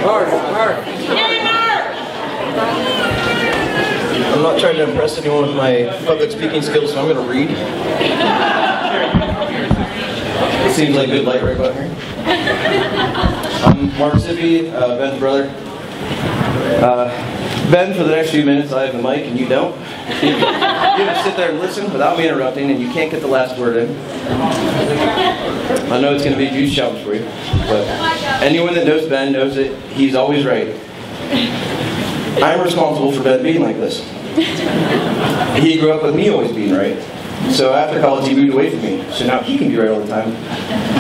I'm not trying to impress anyone with my public speaking skills, so I'm going to read. It seems like good light right about here. I'm Mark Sippy, Ben's brother. Ben, for the next few minutes, I have the mic and you don't. You have to sit there and listen without me interrupting, and you can't get the last word in. I know it's going to be a huge challenge for you, but anyone that knows Ben knows that he's always right. I'm responsible for Ben being like this. He grew up with me always being right. So after college, he moved away from me. So now he can be right all the time.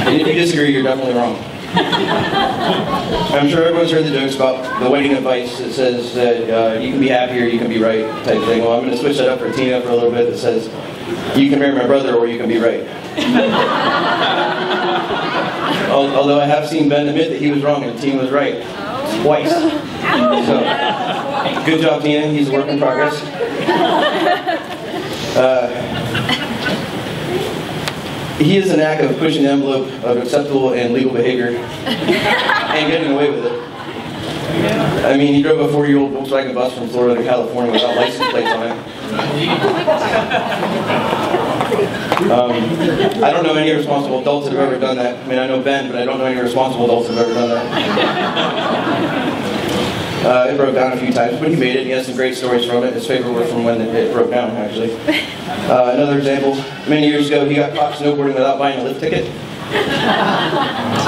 And if you disagree, you're definitely wrong. I'm sure everyone's heard the jokes about the wedding advice that says that you can be happy or you can be right type thing. Well, I'm going to switch that up for Tina for a little bit that says you can marry my brother or you can be right. Although I have seen Ben admit that he was wrong and Tina was right. Twice. So, good job, Tina. He's a work in progress. He has a knack of pushing the envelope of acceptable and legal behavior and getting away with it. I mean, he drove a 4-year-old Volkswagen bus from Florida to California without license plates on it. I don't know any responsible adults that have ever done that. I mean, I know Ben, but I don't know any responsible adults that have ever done that. It broke down a few times, but he made it. He has some great stories from it. His favorite were from when it broke down, actually. Another example, many years ago, he got caught snowboarding without buying a lift ticket.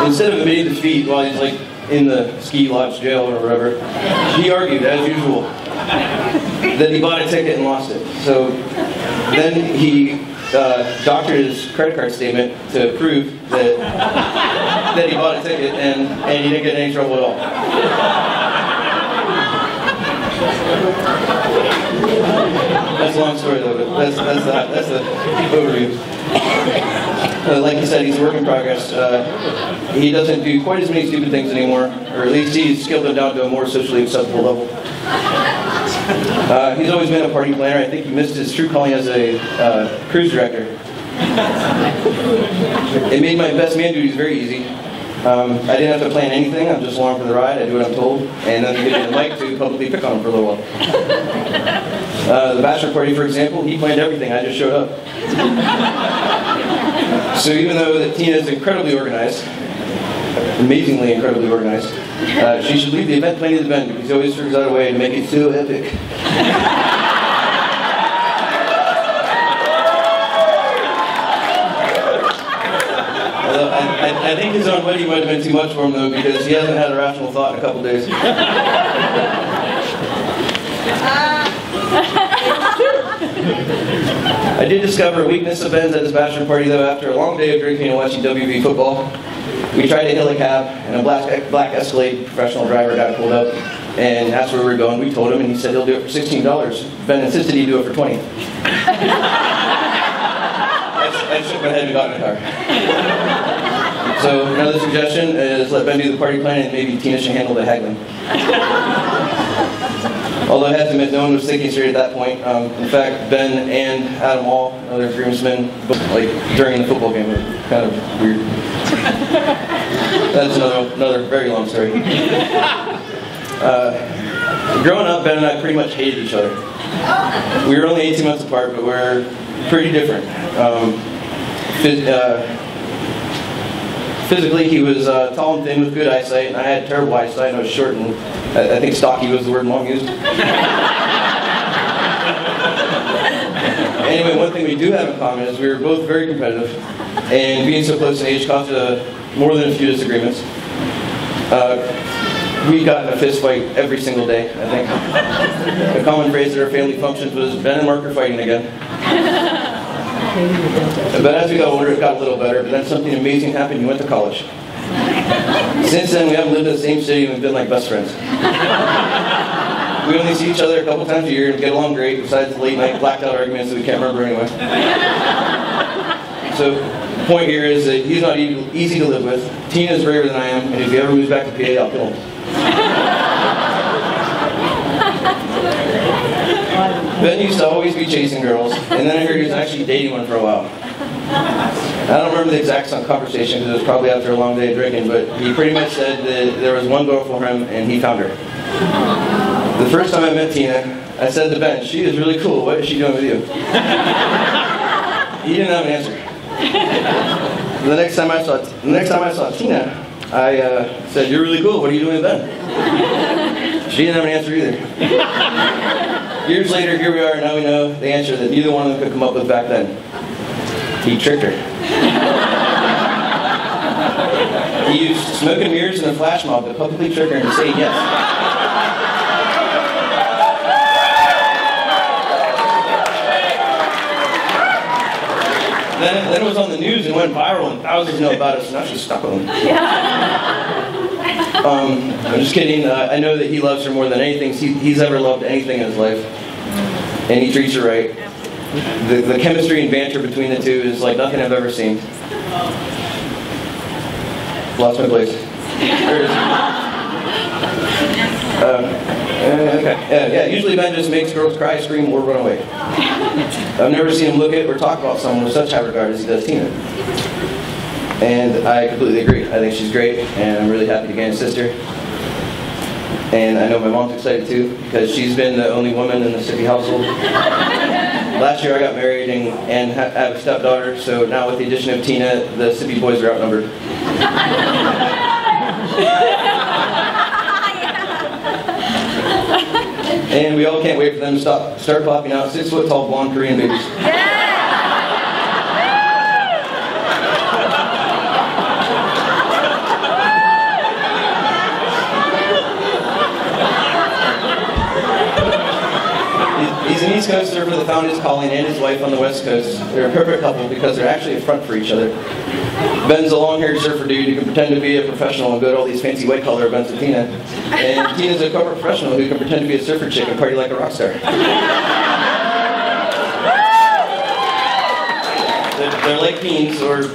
Instead of admitting defeat while he's like in the ski lodge jail or whatever, he argued, as usual, that he bought a ticket and lost it. So then he doctored his credit card statement to prove that he bought a ticket and he didn't get in any trouble at all. That's a long story though, but that's the overview. Like you said, he's a work in progress. He doesn't do quite as many stupid things anymore, or at least he's scaled them down to a more socially acceptable level. He's always been a party planner. I think he missed his true calling as a cruise director. It made my best man duties very easy. I didn't have to plan anything. I'm just along for the ride. I do what I'm told, and then they give me the mic to publicly pick on him for a little while. The bachelor party, for example, he planned everything. I just showed up. So even though that Tina is incredibly organized, amazingly incredibly organized, she should leave the event planning to Ben because he always figures out a way to make it so epic. I think his own wedding might have been too much for him though, because he hasn't had a rational thought in a couple days. I did discover a weakness of Ben's at his bachelor party though. After a long day of drinking and watching WV football, we tried to hail a cab, and a black Escalade professional driver got pulled up and asked where we were going. We told him, and he said he'll do it for $16. Ben insisted he do it for $20. I shook my head and got in the car. So another suggestion is let Ben do the party planning and maybe Tina should handle the haggling. Although I have to admit, no one was thinking straight at that point. In fact, Ben and Adam Hall, other groomsmen, like during the football game, it was kind of weird. That's another very long story. Growing up, Ben and I pretty much hated each other. We were only 18 months apart, but we're pretty different. Physically, he was tall and thin with good eyesight, and I had terrible eyesight, and I was short, and I think stocky was the word Mom used. Anyway, one thing we do have in common is we were both very competitive, and being so close in age caused more than a few disagreements. We got in a fist fight every single day, I think. A common phrase at our family functions was, Ben and Mark are fighting again. But as we got older, it got a little better, but then something amazing happened. You went to college. Since then, we haven't lived in the same city and we've been like best friends. We only see each other a couple times a year and get along great, besides the late night blacked out arguments that we can't remember anyway. So, the point here is that he's not easy to live with. Tina's braver than I am, and if he ever moves back to PA, I'll kill him. Ben used to always be chasing girls, and then I heard he was actually dating one for a while. I don't remember the exact conversation because it was probably after a long day of drinking, but he pretty much said that there was one girl for him and he found her. The first time I met Tina, I said to Ben, "She is really cool. What is she doing with you?" He didn't have an answer. The next time I saw Tina, I said, "You're really cool. What are you doing with Ben?" She didn't have an answer either. Years later, here we are, now we know the answer that neither one of them could come up with back then. He tricked her. He used smoke and mirrors and a flash mob to publicly trick her into saying yes. Then it was on the news and went viral and thousands know about it, so now she's stuck with him. I'm just kidding. I know that he loves her more than anything he's ever loved anything in his life. And he treats her right. The chemistry and banter between the two is like nothing I've ever seen. Lost my place. There it is. Okay. Yeah, usually Ben just makes girls cry, scream, or run away. I've never seen him look at or talk about someone with such high regard as he does Tina. And I completely agree. I think she's great, and I'm really happy to gain a sister. And I know my mom's excited too, because she's been the only woman in the Sippy household. Last year I got married and have a stepdaughter, so now with the addition of Tina, the Sippy boys are outnumbered. And we all can't wait for them to start popping out 6-foot-tall blonde Korean babies. He's an East Coaster for the found his calling and his wife on the West Coast. They're a perfect couple because they're actually a front for each other. Ben's a long-haired surfer dude who can pretend to be a professional and go to all these fancy white collar events with Tina. And Tina's a corporate professional who can pretend to be a surfer chick and party like a rock star. They're like beans or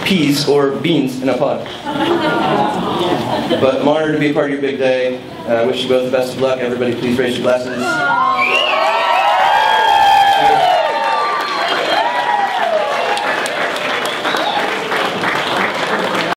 peas or beans in a pod. But I'm honored to be a part of your big day. I wish you both the best of luck. Everybody please raise your glasses.